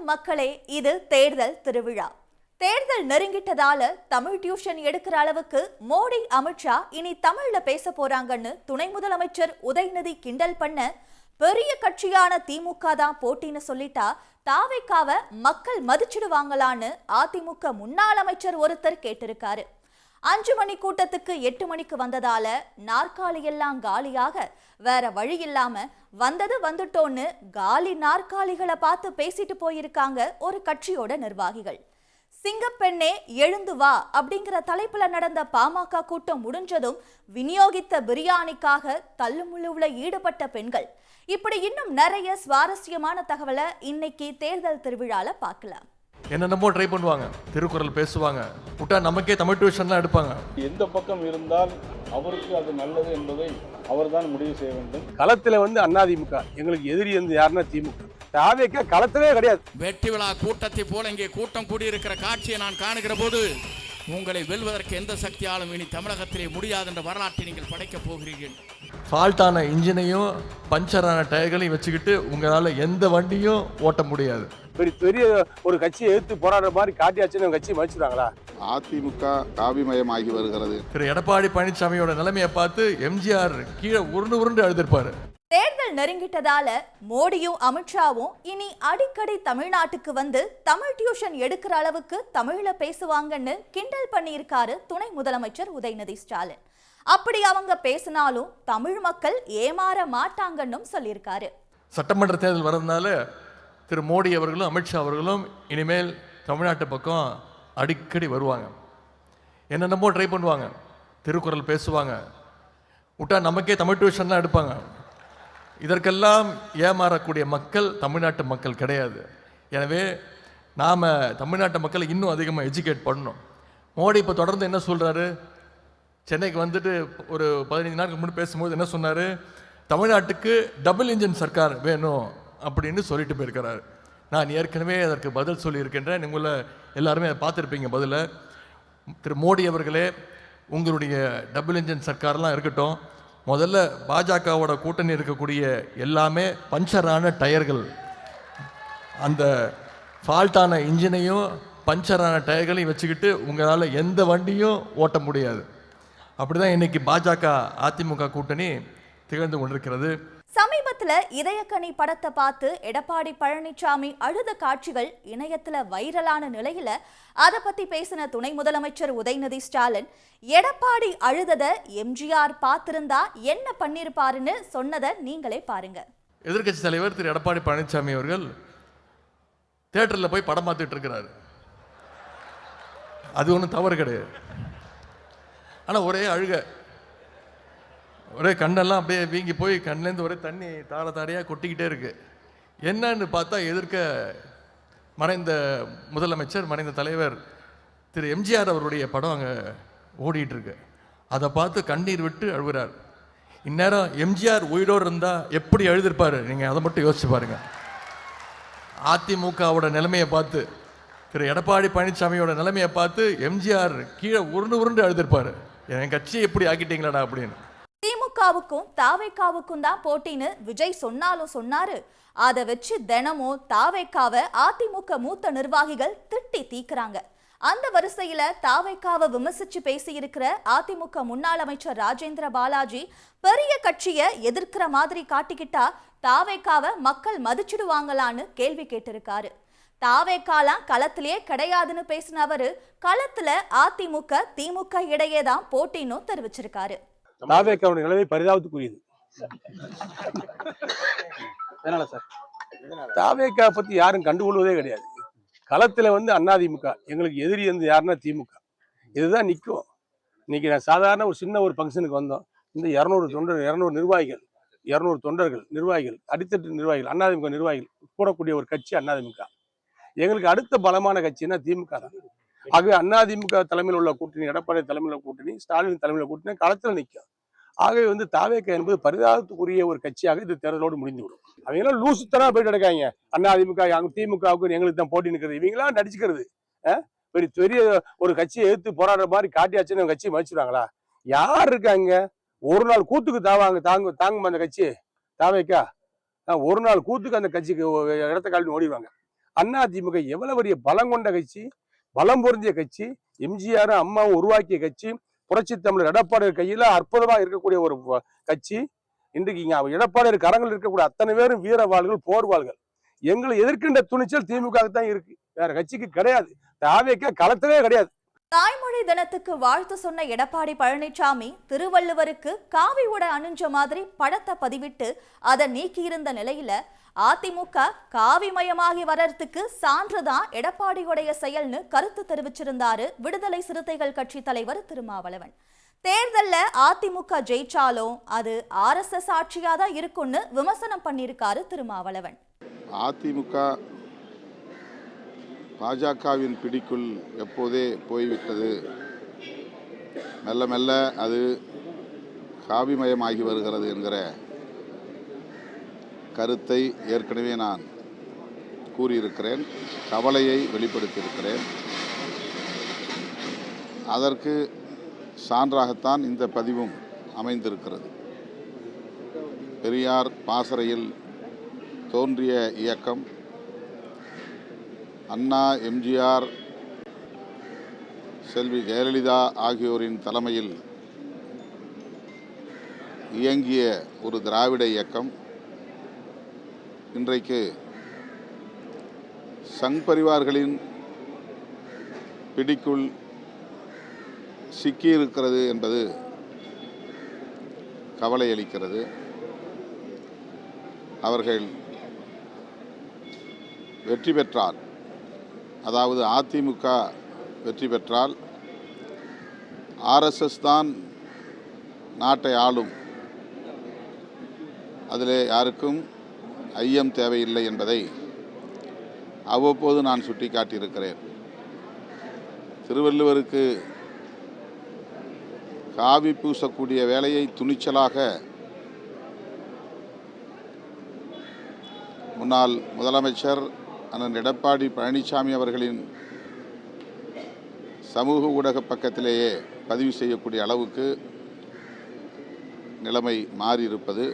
வணக்கம் மக்களே, இது தேர்தல் திருவிழா. தேர்தல் நெருங்கிட்டதால தமிழ் டியூஷன் எடுக்கிற அளவுக்கு மோடி அமித்ஷா இனி தமிழ்ல பேச போறாங்கன்னு துணை முதலமைச்சர் உதயநிதி கிண்டல் பண்ண, பெரிய கட்சியான திமுக தான் போட்டின்னு சொல்லிட்டா தாவேக்காவை மக்கள் மதிச்சிடுவாங்களான்னு அதிமுக முன்னாள் அமைச்சர் ஒருத்தர் கேட்டிருக்காரு. 5 மணி கூட்டத்துக்கு 8 மணிக்கு வந்ததால நாற்காலி எல்லாம் காலியாக வேற வழி இல்லாம வந்தது வந்துட்டோன்னு காலி நாற்காலிகளை பார்த்து பேசிட்டு போயிருக்காங்க ஒரு கட்சியோட நிர்வாகிகள். சிங்கப்பெண்ணே எழுந்து வா அப்படிங்கிற தலைப்புல நடந்த பாமக கூட்டம் முடிஞ்சதும் விநியோகித்த பிரியாணிக்காக தள்ளுமுள்ளுல ஈடுபட்ட பெண்கள், இப்படி இன்னும் நிறைய சுவாரஸ்யமான தகவலை இன்னைக்கு தேர்தல் திருவிழால பார்க்கலாம். என்னென்னமோ ட்ரை பண்ணுவாங்க, திருக்குறள் பேசுவாங்க, விட்டா நமக்கே தமிழ் டியூஷன்லாம் எடுப்பாங்க. எந்த பக்கம் இருந்தால் அவருக்கு அது நல்லது என்பதை அவர்தான் முடிவு செய்ய வேண்டும். களத்துல அதிமுக எங்களுக்கு எதிரி யாருன்னா திமுக. தாவேக்கா களத்திலே கிடையாது. வெற்றி விழா கூட்டத்தை போல இங்கே கூட்டம் கூடியிருக்கிற காட்சியை நான் காணுகிற போது உங்களை வெல்வதற்கு எந்த சக்தியாலும் இனி தமிழகத்திலே முடியாது என்ற வரலாற்றை நீங்கள் படைக்கப் போகிறீர்கள். ஃபால்ட்டான இன்ஜினையும் பஞ்சரான டயர்களையும் வச்சுக்கிட்டு உங்களால் எந்த வண்டியும் ஓட்ட முடியாது. பெரிய ஒரு கட்சியை எதிர்த்து போராடுற மாதிரி காட்டியாச்சுன்னு கட்சி மதிச்சுட்டாங்களா? அதிமுக காவிமயமாகி வருகிறது. திரு எடப்பாடி பழனிசாமியோட நிலைமையை பார்த்து எம்ஜிஆர் கீழே உருண்டு எழுதிருப்பாரு. தேர்தல் நெருங்கிட்டதால மோடியும் அமித்ஷாவும் இனி அடிக்கடி தமிழ்நாட்டுக்கு வந்து தமிழ் டியூஷன் எடுக்கிற அளவுக்கு தமிழ்ல பேசுவாங்கன்னு கிண்டல் பண்ணியிருக்காரு துணை முதலமைச்சர் உதயநிதி ஸ்டாலின். அப்படி அவங்க பேசினாலும் தமிழ் மக்கள் ஏமாற மாட்டாங்கன்னு சொல்லியிருக்காரு. சட்டமன்ற தேர்தல் வர்றதுனால திரு மோடி அவர்களும் அமித்ஷா அவர்களும் இனிமேல் தமிழ்நாட்டு பக்கம் அடிக்கடி வருவாங்க. என்னென்னமோ ட்ரை பண்ணுவாங்க, திருக்குறள் பேசுவாங்க, விட்டா நமக்கே தமிழ் டியூஷன்லாம் எடுப்பாங்க. இதற்கெல்லாம் ஏமாறக்கூடிய மக்கள் தமிழ்நாட்டு மக்கள் கிடையாது. எனவே நாம் தமிழ்நாட்டு மக்களை இன்னும் அதிகமாக எஜுகேட் பண்ணணும். மோடி இப்போ தொடர்ந்து என்ன சொல்கிறாரு, சென்னைக்கு வந்துட்டு ஒரு 15 நாளுக்கு முன்னாடி பேசும்போது என்ன சொன்னார், தமிழ்நாட்டுக்கு டபுள் இன்ஜின் சர்க்கார் வேணும் அப்படின்னு சொல்லிட்டு போயிருக்கிறாரு. நான் ஏற்கனவே அதற்கு பதில் சொல்லியிருக்கின்றேன். உங்களை எல்லாருமே அதை பார்த்துருப்பீங்க பதிலை. திரு மோடி அவர்களே, உங்களுடைய டபுள் இன்ஜின் சர்க்கார்லாம் இருக்கட்டும், முதல்ல பாஜகவோட கூட்டணி இருக்கக்கூடிய எல்லாமே பஞ்சரான டயர்கள், அந்த ஃபால்ட்டான இன்ஜினையும் பஞ்சரான டயர்களையும் வச்சுக்கிட்டு உங்களால் எந்த வண்டியும் ஓட்ட முடியாது. அப்படிதான் இன்னைக்கு பாஜக அதிமுக கூட்டணி திகழ்ந்து கொண்டிருக்கிறது. சமீபத்துல இதயக்கனி படத்தை பார்த்து எடப்பாடி பழனிசாமி அழுத காட்சிகள் இணையத்துல வைரலான நிலையில அதை பத்தி பேசின துணை முதலமைச்சர் உதயநிதி ஸ்டாலின், எடப்பாடி அழுதத எம்ஜிஆர் பார்த்திருந்தா என்ன பண்ணிருப்பாருன்னு சொன்னதை நீங்களே பாருங்க. எதிர்கட்சி தலைவர் திரு எடப்பாடி பழனிசாமி அவர்கள் தியேட்டர்ல போய் படம் பார்த்துட்டு இருக்கிறாரு. அது ஒன்றும் தவறு கிடையாது. ஆனா ஒரே அழுக, ஒரே கண்ணெல்லாம் அப்படியே வீங்கி போய் கண்ணிலேருந்து ஒரே தண்ணி தாரையாக கொட்டிக்கிட்டே இருக்கு. என்னன்னு பார்த்தா எதிர்க்க மறைந்த முதலமைச்சர், மறைந்த தலைவர் திரு எம்ஜிஆர் அவருடைய படம் அங்கே ஓடிட்டு இருக்கு. அதை பார்த்து கண்ணீர் விட்டு அழுகிறார். இந்நேரம் எம்ஜிஆர் உயிரோடு இருந்தால் எப்படி எழுதிருப்பாரு, நீங்கள் அதை மட்டும் யோசிச்சு பாருங்க. அதிமுகவோட நிலைமையை பார்த்து, திரு எடப்பாடி பழனிசாமியோட நிலைமையை பார்த்து எம்ஜிஆர் கீழே உருண்டு எழுதிருப்பாரு, என் கட்சியை எப்படி ஆக்கிட்டீங்களாடா அப்படின்னு. திமுகவுக்கும் தாவேக்காவுக்கும் தான் போட்டின்னு விஜய் சொன்னாலும் சொன்னாரு. அதை வச்சு தினமும் தாவேக்காவை அதிமுக மூத்த நிர்வாகிகள் திட்டி தீக்குறாங்க. அந்த வரிசையில தாவேக்காவை விமர்சிச்சு பேசியிருக்கிற அதிமுக முன்னாள் அமைச்சர் ராஜேந்திர பாலாஜி, பெரிய கட்சியை எதிர்க்கிற மாதிரி காட்டிக்கிட்டா தாவேக்காவை மக்கள் மதிச்சிடுவாங்களான்னு கேள்வி கேட்டிருக்காரு. தாவேக்காலாம் களத்திலேயே கிடையாதுன்னு பேசின அவரு, களத்துல அதிமுக திமுக இடையே தான் போட்டின்னு தெரிவிச்சிருக்காரு. தாவேக்காவுடைய நிலைமை பரிதாபத்துக்குரியது. தாவேக்கா பத்தி யாரும் கண்டுகொள்வதே கிடையாது. களத்துல அதிமுக எங்களுக்கு எதிரி யாருன்னா திமுக. இதுதான் நிற்கும். இன்னைக்கு நான் சாதாரண ஒரு சின்ன ஒரு ஃபங்க்ஷனுக்கு வந்தோம். இந்த 200 நிர்வாகிகள், 200 தொண்டர்கள், நிர்வாகிகள், அடித்தட்டு நிர்வாகிகள், அதிமுக நிர்வாகிகள் கூடக்கூடிய ஒரு கட்சி அதிமுக. எங்களுக்கு அடுத்த பலமான கட்சின்னா திமுக தான். ஆகவே அதிமுக தலைமையில் உள்ள கூட்டணி, எடப்பாடி தலைமையில் உள்ள கூட்டணி, ஸ்டாலின் தலைமையில் கூட்டணி களத்தில் நிற்கும். ஆகவே தாவேக்கா என்பது பரிதாபத்துக்குரிய ஒரு கட்சியாக இது தேர்தலோடு முடிந்துவிடும். அவங்க எல்லாம் லூசுத்தனா போயிட்டு இருக்காங்க. அதிமுக திமுகவுக்கு எங்களுக்கு தான் போட்டி நிற்கிறது, இவங்களாம் நடிச்சுக்கிறது. பெரிய ஒரு கட்சியை எதிர்த்து போராடுற மாதிரி காட்டியாச்சுன்னு கட்சியை மதிச்சுடுவாங்களா? யார் இருக்காங்க? ஒரு நாள் கூத்துக்கு தாங்குமா அந்த கட்சி தாவேக்கா? ஒரு நாள் கூத்துக்கு அந்த கட்சிக்கு இடத்த காலிட்டு ஓடிடுவாங்க. அதிமுக எவ்வளவு பெரிய பலம் கொண்ட கட்சி, பலம் பொருந்திய கட்சி, எம்ஜிஆர் அம்மாவும் உருவாக்கிய கட்சி, புரட்சி தமிழர் எடப்பாடியார் கையில அற்புதமாக இருக்கக்கூடிய ஒரு கட்சி. இன்றைக்கு இங்க எடப்பாடியார் கரங்கள் இருக்கக்கூடிய அத்தனை பேரும் வீரவாள்கள், போர்வாள்கள். எங்களை எதிர்க்கின்ற துணிச்சல் திமுக தான் இருக்கு, வேற கட்சிக்கு கிடையாது. தாவேக்கா களத்திலே கிடையாது. தாய்மொழி தினத்துக்கு வாழ்த்து சொன்ன எடப்பாடி பழனிசாமி திருவள்ளுவருக்கு காவி உடை அணிஞ்ச மாதிரி படத்தை பதிவிட்டு அதை நீக்கியிருந்த நிலையில அதிமுக காவிமயமாகி வர்றதுக்கு சான்றுதான் எடப்பாடியுடைய செயல்னு கருத்து தெரிவிச்சிருந்தாரு விடுதலை சிறுத்தைகள் கட்சி தலைவர் திருமாவளவன். தேர்தல்ல அதிமுக ஜெயிச்சாலும் அது RSS ஆட்சியாதான் இருக்கும்னு விமர்சனம் பண்ணியிருக்காரு திருமாவளவன். அதிமுக பாஜகவின் பிடிக்குள் எப்போதே போய்விட்டது, மெல்ல மெல்ல அது காவிமயமாகி வருகிறது என்கிற கருத்தை ஏற்கனவே நான் கூறியிருக்கிறேன், கவலையை வெளிப்படுத்தியிருக்கிறேன். அதற்கு சான்றாகத்தான் இந்த பதிவும் அமைந்திருக்கிறது. பெரியார் பாசறையில் தோன்றிய இயக்கம் அண்ணா, எம்ஜிஆர், செல்வி ஜெயலலிதா ஆகியோரின் தலைமையில் இயங்கிய ஒரு திராவிட இயக்கம் இன்றைக்கு சங் பரிவார்களின் பிடிக்குள் சிக்கியிருக்கிறது என்பது கவலை அளிக்கிறது. அவர்கள் வெற்றி பெற்றால், அதாவது அதிமுக வெற்றி பெற்றால் RSS தான் நாட்டை ஆளும், அதிலே யாருக்கும் ஐயம் தேவையில்லை என்பதை அவ்வப்போது நான் சுட்டிக்காட்டியிருக்கிறேன். திருவள்ளுவருக்கு காவி பூசக்கூடிய வேலையை துணிச்சலாக முன்னாள் முதலமைச்சர் அண்ணன் எடப்பாடி பழனிசாமி அவர்களின் சமூக ஊடக பக்கத்திலேயே பதிவு செய்யக்கூடிய அளவுக்கு நிலைமை மாறியிருப்பது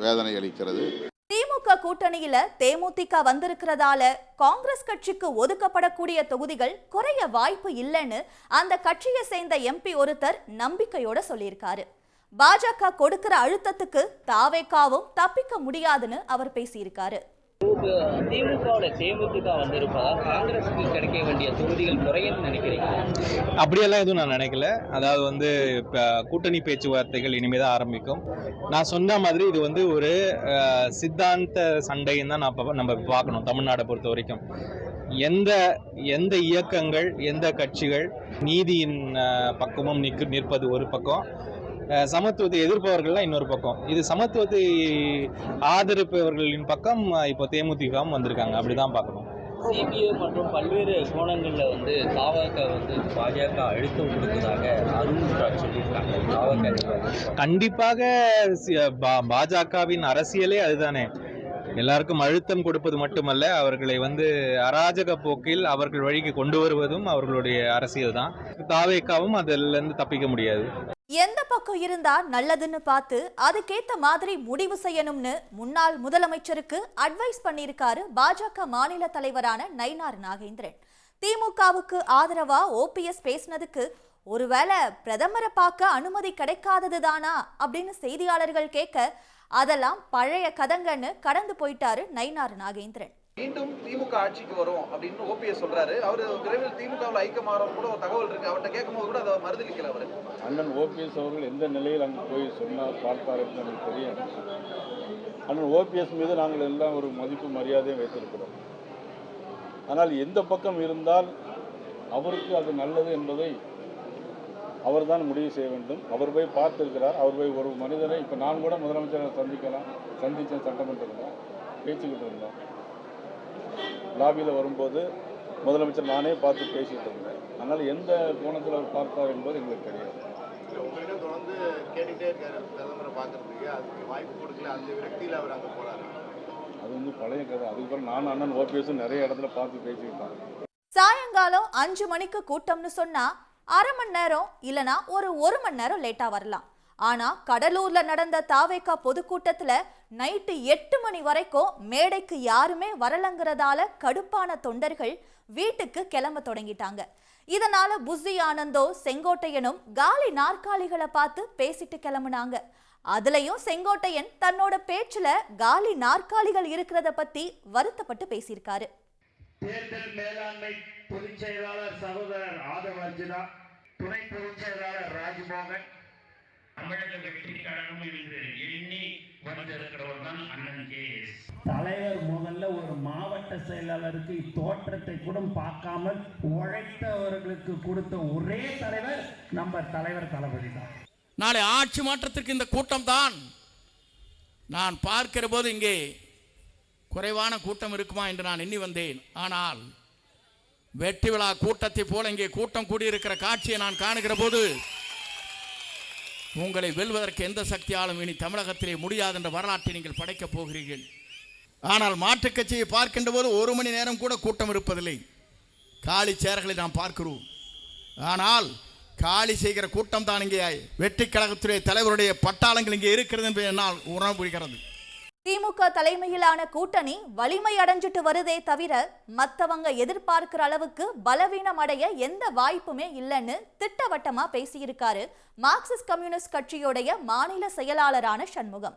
வேதனை அளிக்கிறது. திமுக கூட்டணியில தேமுதிக வந்திருக்கிறதால காங்கிரஸ் கட்சிக்கு ஒதுக்கப்படக்கூடிய தொகுதிகள் குறைய வாய்ப்பு இல்லைன்னு அந்த கட்சியை சேர்ந்த MP ஒருத்தர் நம்பிக்கையோட சொல்லியிருக்காரு. பாஜக கொடுக்கிற அழுத்தத்துக்கு தாவேக்காவும் தப்பிக்க முடியாதுன்னு அவர் பேசியிருக்காரு. திமுகவோட தேமுதிக வந்திருப்பதால் காங்கிரஸுக்கு கிடைக்க வேண்டிய தொகுதிகள் குறையும் நினைக்கிறீங்க? அப்படியெல்லாம் எதுவும் நான் நினைக்கல. அதாவது இப்போ கூட்டணி பேச்சுவார்த்தைகள் இனிமேதான் ஆரம்பிக்கும். நான் சொன்ன மாதிரி இது ஒரு சித்தாந்த சண்டைன்னு தான் நம்ம பார்க்கணும். தமிழ்நாடை பொறுத்த வரைக்கும் எந்த இயக்கங்கள், எந்த கட்சிகள் நீதியின் பக்கமும் நிற்பது ஒரு பக்கம், சமத்துவத்தை எதிர்ப்பவர்கள்லாம் இன்னொரு பக்கம். இது சமத்துவத்தை ஆதரிப்பவர்களின் பக்கம் இப்போ தேமுதிகவும் வந்திருக்காங்க. அப்படிதான் பார்க்கணும். CBI மற்றும் பல்வேறு கோணங்கள்ல தாவக பாஜக அழுத்தம் கொடுத்ததாக அருண் சொல்லியிருக்காங்க. கண்டிப்பாக பாஜகவின் அரசியலே அதுதானே. எல்லாருக்கும் அழுத்தம் கொடுப்பது மட்டுமல்ல, அவர்களை அராஜக போக்கில் அவர்கள் வழிக்கு கொண்டு வருவதும் அவர்களுடைய அரசியல் தான். தாவேக்காவும் அதிலிருந்து தப்பிக்க முடியாது. எந்த பக்கம் இருந்தா நல்லதுன்னு பார்த்து அதுக்கேத்த மாதிரி முடிவு செய்யணும்னு முன்னாள் முதலமைச்சருக்கு அட்வைஸ் பண்ணியிருக்காரு பாஜக மாநில தலைவரான நயினார் நாகேந்திரன். திமுகவுக்கு ஆதரவா OPS பேசினதுக்கு ஒருவேளை பிரதமரை பார்க்க அனுமதி கிடைக்காதது தானா அப்படின்னு செய்தியாளர்கள் கேட்க, அதெல்லாம் பழைய கதங்கன்னு கடந்து போயிட்டாரு நயினார் நாகேந்திரன். மீண்டும் திமுக ஆட்சிக்கு வரும் அப்படின்னு OPS சொல்றாரு. அவரு விரைவில் திமுகவில் ஐக்கியமாறும் கூட ஒரு தகவல் இருக்கு. அவர்கிட்ட கேட்கும்போது கூட அதை மறுதளிக்கல அவரு. அண்ணன் OPS அவர்கள் எந்த நிலையில் அங்கு போய் சொன்னார் பார்ப்பார் என்று நமக்கு தெரியும். அண்ணன் OPS மீது நாங்கள் எல்லாம் ஒரு மதிப்பு மரியாதையும் வைத்திருக்கிறோம். ஆனால் எந்த பக்கம் இருந்தால் அவருக்கு அது நல்லது என்பதை அவர் தான் முடிவு செய்ய வேண்டும். அவர் போய் பார்த்திருக்கிறார். அவர் போய் ஒரு மனிதனை, இப்போ நான் கூட முதலமைச்சரை சந்தித்தேன், சட்டமன்றத்தில் பேசிக்கிட்டு இருந்தோம். லாபியில் வரும்போது முதலமைச்சர் நானே பார்த்து பேசிகிட்டு இருந்தேன். அதனால் எந்த கோணத்தில் அவர் பார்த்தார் என்பது எங்களுக்கு தெரியாது. உங்களிடம் தொடர்ந்து கேட்டுகிட்டே இருக்காரு பிரதமரை பார்க்கறதுக்கு, அதுக்கு வாய்ப்பு கொடுக்கல, அந்த விரக்தியில் அவர் அங்கே போறாரு. அது பழைய கதை. அதுக்கப்புறம் நான் அண்ணன் OPS நிறைய இடத்துல பார்த்து பேசிக்கிட்டாங்க. சாயங்காலம் 5 மணிக்கு கூட்டம்னு சொன்னா அரை மணி நேரம் இல்லனா ஒரு மணி நேரம் லேட்டா வரலாம். ஆனா கடலூர்ல நடந்த தாவேகா பொதுக்கூட்டத்துல நைட்டு 8 மணி வரைக்கும் மேடைக்கு யாருமே வரலங்கிறதால கடுப்பான தொண்டர்கள் வீட்டுக்கு கிளம்ப தொடங்கிட்டாங்க. இதனால புஸ்ஸி ஆனந்தோ செங்கோட்டையனும் காலி நாற்காலிகளை பார்த்து பேசிட்டு கிளம்புனாங்க. அதுலயும் செங்கோட்டையன் தன்னோட பேச்சுல காலி நாற்காலிகள் இருக்கிறத பத்தி வருத்தப்பட்டு பேசியிருக்காரு. தேர்தல் மேலாண்மை பொதுச் செயலாளர் சகோதரர் ஆதவ் அர்ஜுனா, துணை பொதுச் செயலாளர் ராஜ்மோகன், தமிழக வெற்றி கழகம் என்று எண்ணி வந்திருக்கிறவர் தான் அண்ணன் KS. தலைவர் முதல்ல ஒரு மாவட்ட செயலாளருக்கு தோற்றத்தை கூட பார்க்காமல் உழைத்தவர்களுக்கு கொடுத்த ஒரே தலைவர் நம்ம தலைவர் தளபதி தான். நாளை ஆட்சி மாற்றத்திற்கு இந்த கூட்டம் தான். நான் பார்க்கிற போது இங்கே குறைவான கூட்டம் இருக்குமா என்று நான் எண்ணி வந்தேன். ஆனால் வெற்றி விழா கூட்டத்தை போல இங்கே கூட்டம் கூடியிருக்கிற காட்சியை நான் காணுகிற போது உங்களை வெல்வதற்கு எந்த சக்தியாலும் இனி தமிழகத்திலே முடியாது என்ற வரலாற்றை நீங்கள் படைக்கப் போகிறீர்கள். ஆனால் மாற்றுக் கட்சியை பார்க்கின்ற போது 1 மணி நேரம் கூட கூட்டம் இருப்பதில்லை. காலி சேர்களை நாம் பார்க்கிறோம். ஆனால் காலி செய்கிற கூட்டம் தான் இங்கே வெற்றி கழகத்துடைய தலைவருடைய பட்டாளங்கள் இங்கே இருக்கிறது என்று என்னால் உணர முடிகிறது. திமுக தலைமையிலான கூட்டணி வலிமை அடைஞ்சிட்டு வருதே தவிர மத்தவங்க எதிர்பார்க்கிற அளவுக்கு பலவீனம் அடைய எந்த வாய்ப்புமே இல்லைன்னு திட்டவட்டமா பேசியிருக்காரு மார்க்சிஸ்ட் கம்யூனிஸ்ட் கட்சியோடைய மாநில செயலாளரான சண்முகம்.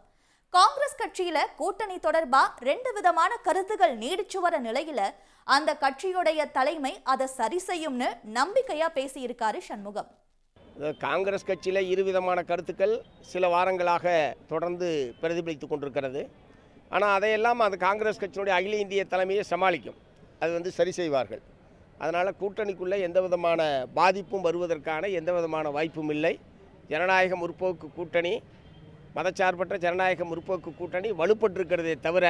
காங்கிரஸ் கட்சியில கூட்டணி தொடர்பா 2 விதமான கருத்துகள் நீடிச்சு வர நிலையில அந்த கட்சியோடைய தலைமை அதை சரி செய்யும்னு நம்பிக்கையா பேசியிருக்காரு சண்முகம். காங்கிரஸ் கட்சியில் 2 விதமான கருத்துக்கள் சில வாரங்களாக தொடர்ந்து பிரதிபலித்து கொண்டிருக்கிறது. ஆனால் அதையெல்லாம் அந்த காங்கிரஸ் கட்சியினுடைய அகில இந்திய தலைமையை சமாளிக்கும். அது சரி செய்வார்கள். அதனால் கூட்டணிக்குள்ளே எந்த விதமான பாதிப்பும் வருவதற்கான எந்த விதமான வாய்ப்பும் இல்லை. ஜனநாயக முற்போக்கு கூட்டணி, மதச்சார்பற்ற ஜனநாயக முற்போக்கு கூட்டணி வலுப்பட்டிருக்கிறதே தவிர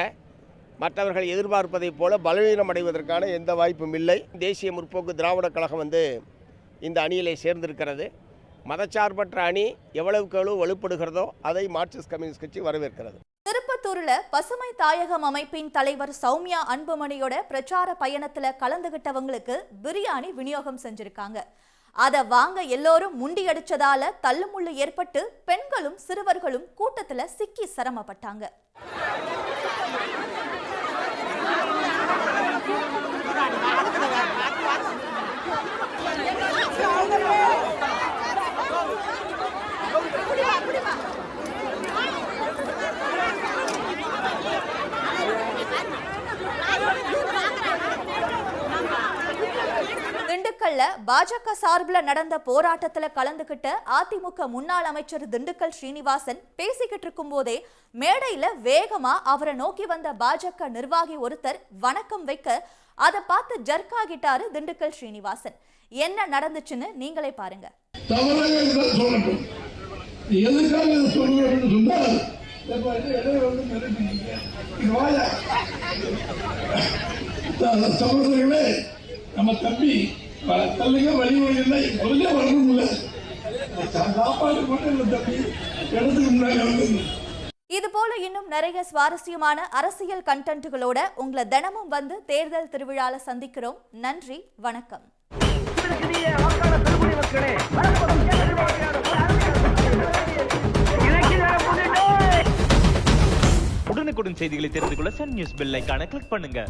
மற்றவர்கள் எதிர்பார்ப்பதைப் போல பலவீனம் அடைவதற்கான எந்த வாய்ப்பும் இல்லை. தேசிய முற்போக்கு திராவிட கழகம் இந்த அணியிலே சேர்ந்திருக்கிறது. மதச்சார்பற்ற அணி எவ்வளவுக்கு எவ்வளவு வலுப்படுகிறதோ அதை மார்க்சிஸ்ட் கம்யூனிஸ்ட் கட்சி வரவேற்கிறது. திருப்பத்தூர்ல பசுமை தாயகம் அமைப்பின் தலைவர் சௌமியா அன்புமணியோட பிரச்சார பயணத்துல கலந்துகிட்டவங்களுக்கு பிரியாணி விநியோகம் செஞ்சிருக்காங்க. அதை வாங்க எல்லோரும் முண்டியடிச்சதால தள்ளுமுள்ளு ஏற்பட்டு பெண்களும் சிறுவர்களும் கூட்டத்துல சிக்கி சிரமப்பட்டாங்க. திண்டுக்கல்ல பாஜக சார்பில் நடந்த போராட்டத்துல கலந்துகிட்ட அதிமுக முன்னாள் அமைச்சர் திண்டுக்கல் ஸ்ரீனிவாசன் பேசிக்கிட்டு இருக்கும் போதே மேடையில வேகமா அவரை நோக்கி வந்த பாஜக நிர்வாகி ஒருத்தர் வணக்கம் வைக்க அதை பார்த்து ஜர்க்காகிட்டாரு திண்டுக்கல் ஸ்ரீனிவாசன். என்ன நடந்துச்சுன்னு நீங்களே பாருங்க. நம்ம தம்பி தள்ளுங்க வழிமுறை இல்லை முதல்ல வரணும்ல சாப்பாடு மட்டும் தம்பி இடத்துக்கு முன்னாடி. இது போல இன்னும் நிறைய சுவாரஸ்யமான அரசியல் கண்டென்ட்டுகளோட உங்களை தினமும் வந்து தேர்தல் திருவிழால சந்திக்கிறோம். நன்றி, வணக்கம். உடனுக்குடன் செய்திகளை தெரிந்து கொள்ள சன் நியூஸ் பெல் ஐகானை கிளிக் பண்ணுங்க.